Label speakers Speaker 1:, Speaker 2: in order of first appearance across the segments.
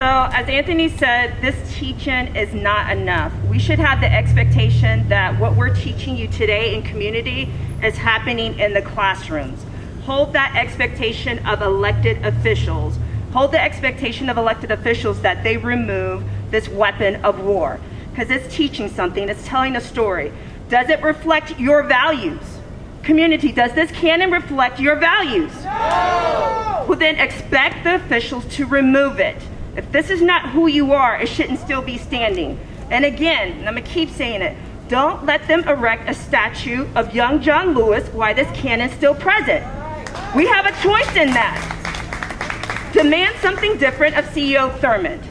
Speaker 1: as Anthony said, this teaching is not enough. We should have the expectation that what we're teaching you today in community is happening in the classrooms. Hold that expectation of elected officials. Hold the expectation of elected officials that they remove this weapon of war, because it's teaching something, it's telling a story. Does it reflect your values? Community, does this canon reflect your values? No! Well, then expect the officials to remove it. If this is not who you are, it shouldn't still be standing. And again, and I'm gonna keep saying it, don't let them erect a statue of young John Lewis while this canon's still present. We have a choice in that. Demand something different of CEO Thurmond.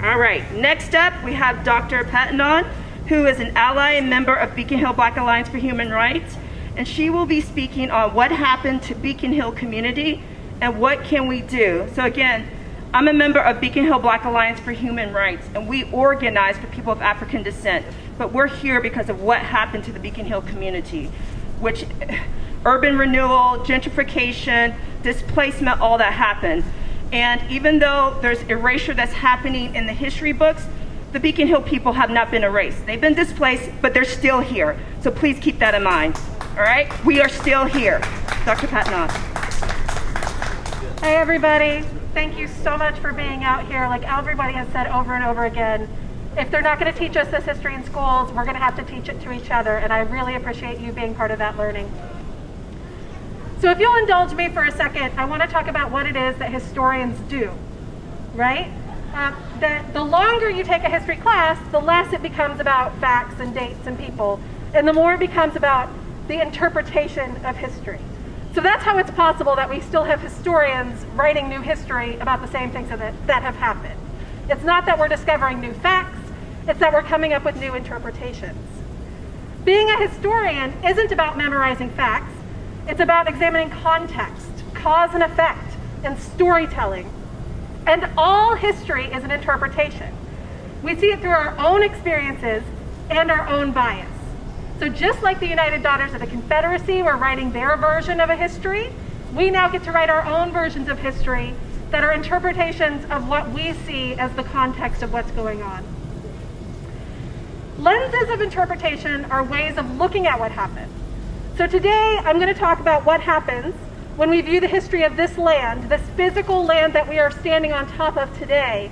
Speaker 1: All right, next up we have Dr. Patenaude, who is an ally and member of Beacon Hill Black Alliance for Human Rights, and she will be speaking on what happened to Beacon Hill community and what can we do. So again, I'm a member of Beacon Hill Black Alliance for Human Rights, and we organize for people of African descent, but we're here because of what happened to the Beacon Hill community, which urban renewal, gentrification, displacement, all that happened. And even though there's erasure that's happening in the history books, the Beacon Hill people have not been erased. They've been displaced, but they're still here. So please keep that in mind, all right? We are still here. Dr. Patenaude.
Speaker 2: Hey everybody, thank you so much for being out here. Like everybody has said over and over again, if they're not gonna teach us this history in schools, we're gonna have to teach it to each other, and I really appreciate you being part of that learning. So if you'll indulge me for a second, I wanna talk about what it is that historians do, right? That the longer you take a history class, the less it becomes about facts and dates and people, and the more it becomes about the interpretation of history. So that's how it's possible that we still have historians writing new history about the same things that have happened. It's not that we're discovering new facts, it's that we're coming up with new interpretations. Being a historian isn't about memorizing facts, it's about examining context, cause and effect, and storytelling. And all history is an interpretation. We see it through our own experiences and our own bias. So just like the United Daughters of the Confederacy were writing their version of a history, we now get to write our own versions of history that are interpretations of what we see as the context of what's going on. Lenses of interpretation are ways of looking at what happened. So today I'm going to talk about what happens when we view the history of this land, this physical land that we are standing on top of today,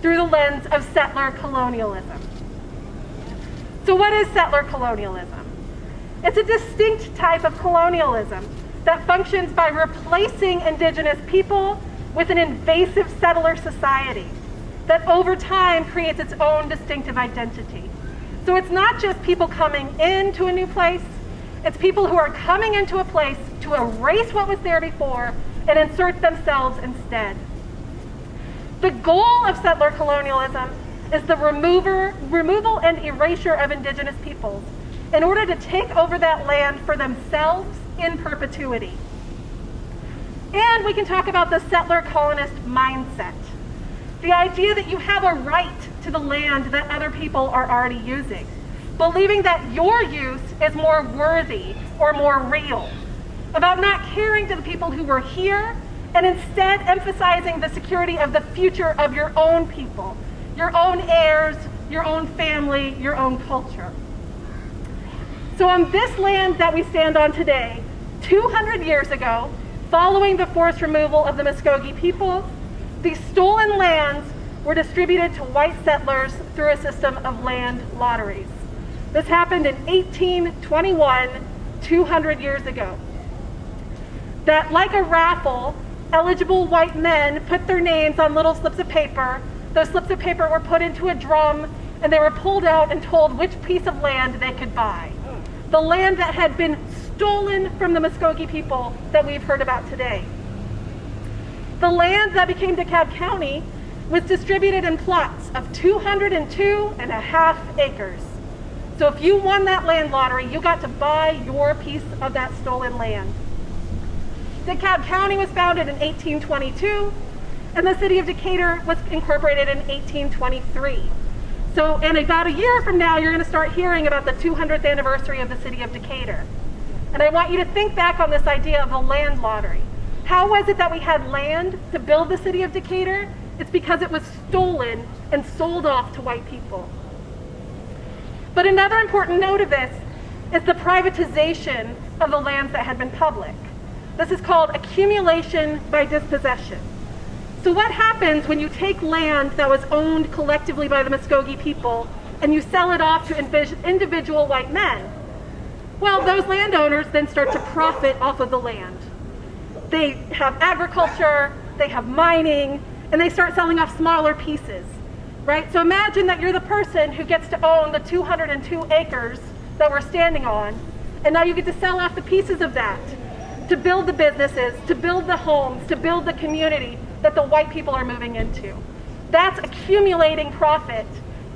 Speaker 2: through the lens of settler colonialism. So what is settler colonialism? It's a distinct type of colonialism that functions by replacing indigenous people with an invasive settler society that over time creates its own distinctive identity. So it's not just people coming into a new place, it's people who are coming into a place to erase what was there before and insert themselves instead. The goal of settler colonialism is the removal and erasure of indigenous peoples in order to take over that land for themselves in perpetuity. And we can talk about the settler colonist mindset. The idea that you have a right to the land that other people are already using, believing that your use is more worthy or more real, about not caring to the people who were here and instead emphasizing the security of the future of your own people, your own heirs, your own family, your own culture. So on this land that we stand on today, 200 years ago, following the forced removal of the Muskogee people, these stolen lands were distributed to white settlers through a system of land lotteries. This happened in 1821, 200 years ago. That, like a raffle, eligible white men put their names on little slips of paper. Those slips of paper were put into a drum, and they were pulled out and told which piece of land they could buy. The land that had been stolen from the Muskogee people that we've heard about today. The land that became DeKalb County was distributed in plots of 202.5 acres. So if you won that land lottery, you got to buy your piece of that stolen land. DeKalb County was founded in 1822, and the city of Decatur was incorporated in 1823. So in about a year from now, you're going to start hearing about the 200th anniversary of the city of Decatur. And I want you to think back on this idea of the land lottery. How was it that we had land to build the city of Decatur, It's because it was stolen and sold off to white people. But another important note of this is the privatization of the lands that had been public. This is called accumulation by dispossession. So what happens when you take land that was owned collectively by the Muskogee people and you sell it off to individual white men? Well, those landowners then start to profit off of the land. They have agriculture, they have mining, and they start selling off smaller pieces, right? So imagine that you're the person who gets to own the 202 acres that we're standing on, and now you get to sell off the pieces of that to build the businesses, to build the homes, to build the community that the white people are moving into. That's accumulating profit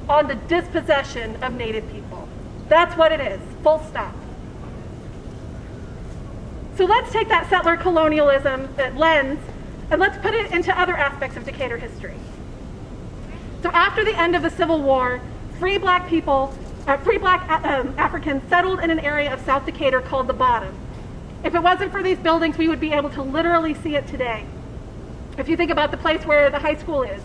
Speaker 2: on the dispossession of Native people. That's what it is, full stop. So let's take that settler colonialism lens and let's put it into other aspects of Decatur history. So after the end of the Civil War, free black Africans settled in an area of South Decatur called the Bottom. If it wasn't for these buildings, we would be able to literally see it today. If you think about the place where the high school is,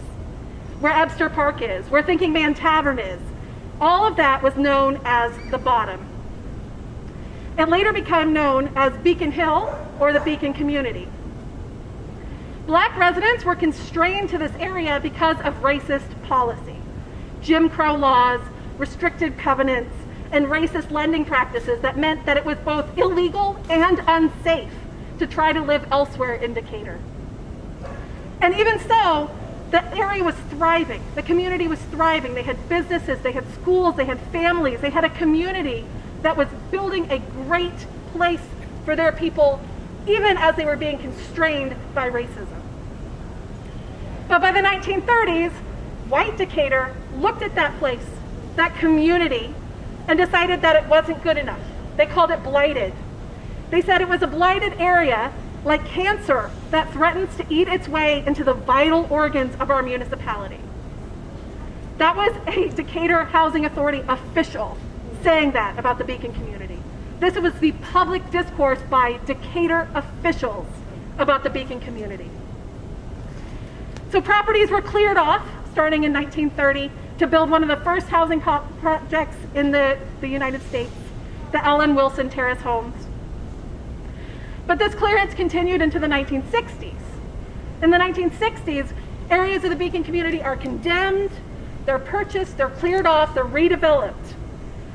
Speaker 2: where Ebster Park is, where Thinking Man Tavern is, all of that was known as the Bottom. It later became known as Beacon Hill or the Beacon Community. Black residents were constrained to this area because of racist policy, Jim Crow laws, restricted covenants, and racist lending practices that meant that it was both illegal and unsafe to try to live elsewhere in Decatur. And even so, the area was thriving. The community was thriving. They had businesses, they had schools, they had families, they had a community that was building a great place for their people, even as they were being constrained by racism. But by the 1930s, white Decatur looked at that place, that community, and decided that it wasn't good enough. They called it blighted. They said it was a blighted area like cancer that threatens to eat its way into the vital organs of our municipality. That was a Decatur Housing Authority official saying that about the Beacon community. This was the public discourse by Decatur officials about the Beacon community. So properties were cleared off starting in 1930 to build one of the first housing projects in the United States, the Ellen Wilson Terrace homes. But this clearance continued into the 1960s. In the 1960s, areas of the Beacon community are condemned, they're purchased, they're cleared off, they're redeveloped.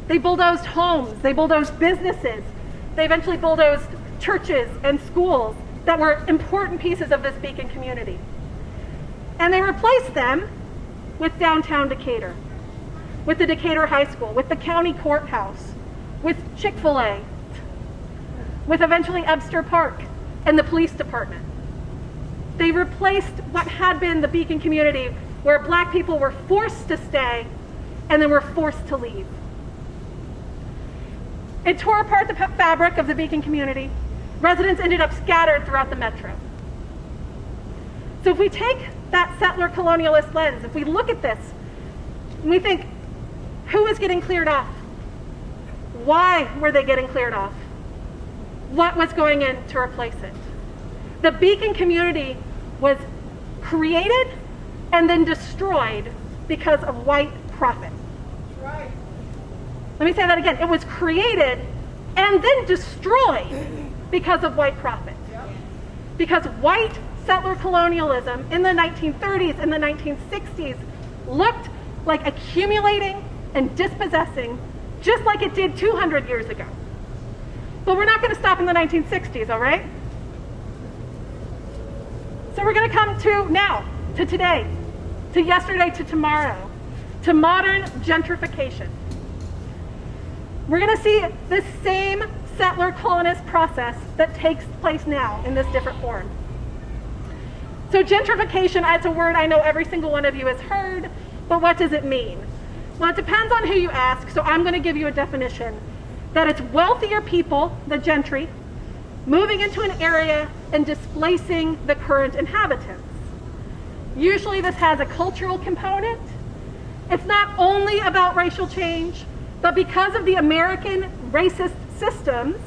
Speaker 2: They bulldozed homes, they bulldozed businesses, they eventually bulldozed churches and schools that were important pieces of this Beacon community. And they replaced them with downtown Decatur, with the Decatur High School, with the county courthouse, with Chick-fil-A, with eventually Ebster Park and the police department. They replaced what had been the Beacon community where black people were forced to stay and then were forced to leave. It tore apart the fabric of the Beacon community. Residents ended up scattered throughout the metro. So if we take that settler colonialist lens, if we look at this, and we think, who is getting cleared off? Why were they getting cleared off? What was going in to replace it? The Beacon community was created and then destroyed because of white profit.
Speaker 3: Right.
Speaker 2: Let me say that again. It was created and then destroyed because of white profit.
Speaker 3: Yep.
Speaker 2: Because white settler colonialism in the 1930s and the 1960s looked like accumulating and dispossessing just like it did 200 years ago. But we're not going to stop in the 1960s, all right? So we're going to come to now, to today, to yesterday, to tomorrow, to modern gentrification. We're going to see this same settler colonist process that takes place now in this different form. So gentrification, it's a word I know every single one of you has heard, but what does it mean? Well, it depends on who you ask, so I'm going to give you a definition. That it's wealthier people, the gentry, moving into an area and displacing the current inhabitants. Usually this has a cultural component. It's not only about racial change, but because of the American racist systems,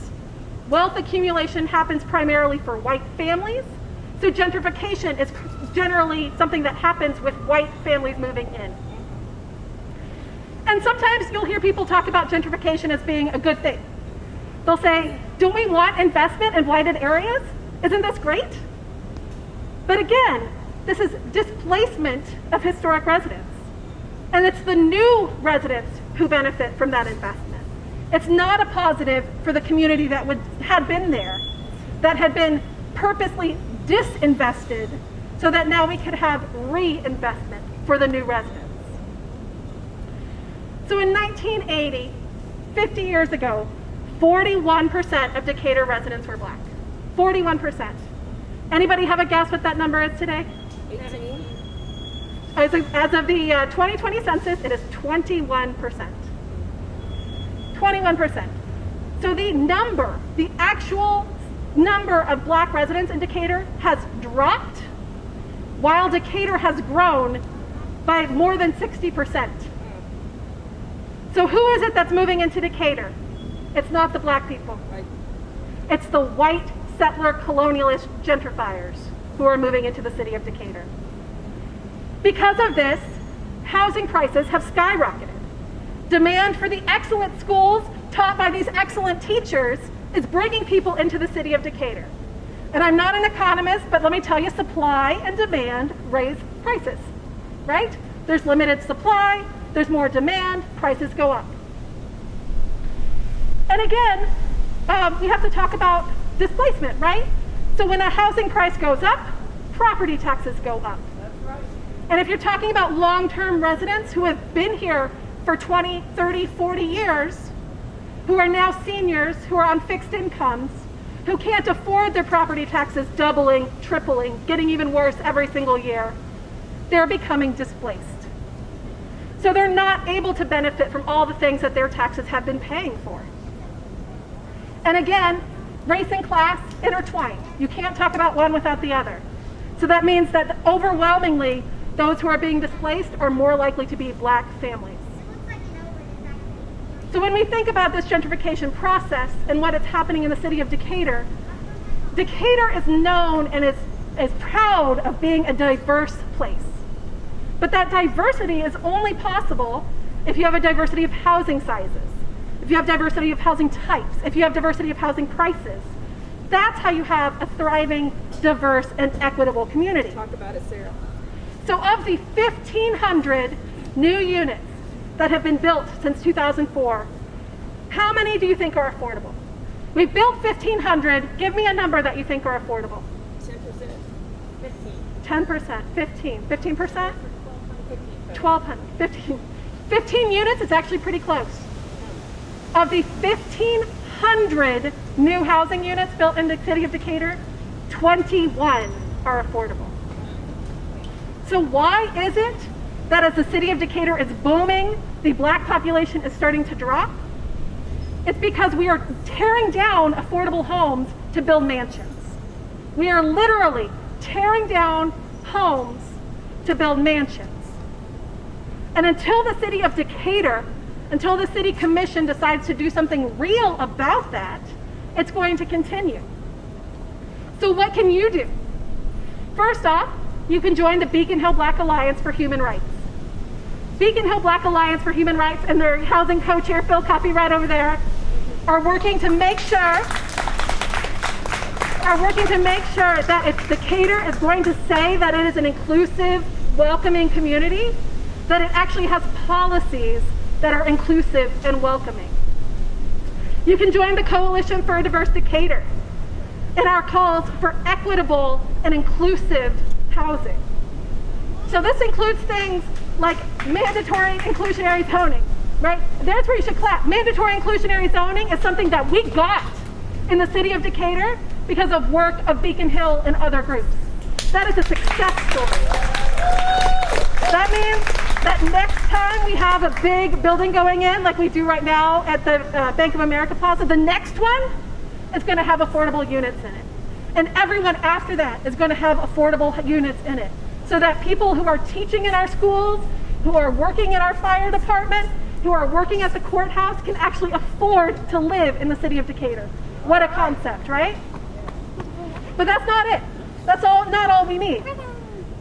Speaker 2: wealth accumulation happens primarily for white families, So gentrification is generally something that happens with white families moving in. And sometimes you'll hear people talk about gentrification as being a good thing. They'll say, don't we want investment in blighted areas? Isn't this great? But again, this is displacement of historic residents. And it's the new residents who benefit from that investment. It's not a positive for the community that had been there, that had been purposely disinvested so that now we could have reinvestment for the new residents. So in 1980, 50 years ago, 41% of Decatur residents were black. 41%. Anybody have a guess what that number is today?
Speaker 3: 18.
Speaker 2: As of the 2020 census, it is 21%. 21%. So the actual number of black residents in Decatur has dropped, while Decatur has grown by more than 60%. So who is it that's moving into Decatur? It's not the black people.
Speaker 3: Right.
Speaker 2: It's the white settler colonialist gentrifiers who are moving into the city of Decatur. Because of this, housing prices have skyrocketed. Demand for the excellent schools taught by these excellent teachers is bringing people into the city of Decatur. And I'm not an economist, but let me tell you, supply and demand raise prices, right? There's limited supply, there's more demand, prices go up. And again, we have to talk about displacement, right? So when a housing price goes up, property taxes go up.
Speaker 3: That's right.
Speaker 2: And if you're talking about long-term residents who have been here for 20, 30, 40 years, who are now seniors, who are on fixed incomes, who can't afford their property taxes doubling, tripling, getting even worse every single year, they're becoming displaced. So they're not able to benefit from all the things that their taxes have been paying for. And again, race and class intertwined. You can't talk about one without the other. So that means that overwhelmingly, those who are being displaced are more likely to be black families. So when we think about this gentrification process and what is happening in the city of Decatur, Decatur is known and is proud of being a diverse place. But that diversity is only possible if you have a diversity of housing sizes, if you have diversity of housing types, if you have diversity of housing prices. That's how you have a thriving, diverse, and equitable community.
Speaker 3: Talk about it, Sarah.
Speaker 2: So of the 1,500 new units that have been built since 2004, how many do you think are affordable? We've built 1,500. Give me a number that you think are affordable.
Speaker 3: 10%. 15.
Speaker 2: 10%, 15, 15%?
Speaker 3: 15.
Speaker 2: 1,200, 15. 15 units is actually pretty close. Of the 1,500 new housing units built in the city of Decatur, 21 are affordable. So why is it that as the city of Decatur is booming, the black population is starting to drop? It's because we are tearing down affordable homes to build mansions. We are literally tearing down homes to build mansions. And until the city of Decatur, until the city commission decides to do something real about that, it's going to continue. So what can you do? First off, you can join the Beacon Hill Black Alliance for Human Rights. Beacon Hill Black Alliance for Human Rights and their housing co-chair, Phil Coffey, right over there, are working to make sure that if Decatur is going to say that it is an inclusive, welcoming community, that it actually has policies that are inclusive and welcoming. You can join the Coalition for a Diverse Decatur in our calls for equitable and inclusive housing. So this includes things like mandatory inclusionary zoning, right? That's where you should clap. Mandatory inclusionary zoning is something that we got in the city of Decatur because of work of Beacon Hill and other groups. That is a success story. That means that next time we have a big building going in, like we do right now at the Bank of America Plaza, the next one is going to have affordable units in it. And everyone after that is going to have affordable units in it. So that people who are teaching in our schools, who are working in our fire department, who are working at the courthouse can actually afford to live in the city of Decatur. What a concept, right? But that's not it. That's not all we need.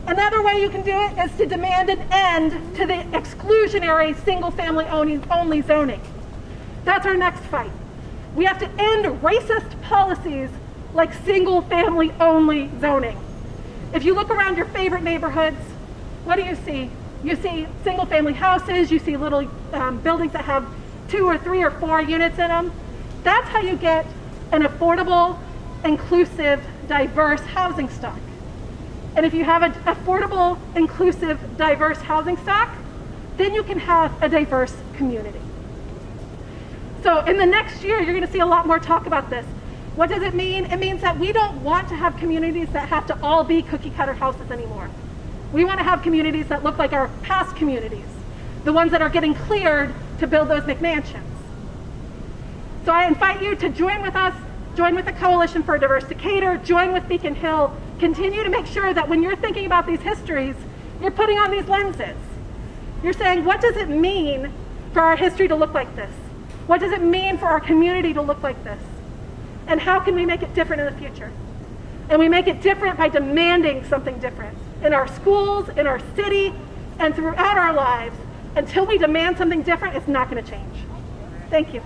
Speaker 2: Another way you can do it is to demand an end to the exclusionary single-family only zoning. That's our next fight. We have to end racist policies like single-family only zoning. If you look around your favorite neighborhoods, what do you see? You see single-family houses, you see little buildings that have 2 or 3 or 4 units in them. That's how you get an affordable, inclusive, diverse housing stock. And if you have an affordable, inclusive, diverse housing stock, then you can have a diverse community. So in the next year, you're going to see a lot more talk about this. What does it mean? It means that we don't want to have communities that have to all be cookie-cutter houses anymore. We want to have communities that look like our past communities, the ones that are getting cleared to build those McMansions. So I invite you to join with us, join with the Coalition for a Diverse Decatur, join with Beacon Hill, continue to make sure that when you're thinking about these histories, you're putting on these lenses. You're saying, what does it mean for our history to look like this? What does it mean for our community to look like this? And how can we make it different in the future? And we make it different by demanding something different in our schools, in our city, and throughout our lives. Until we demand something different, it's not going to change. Thank you.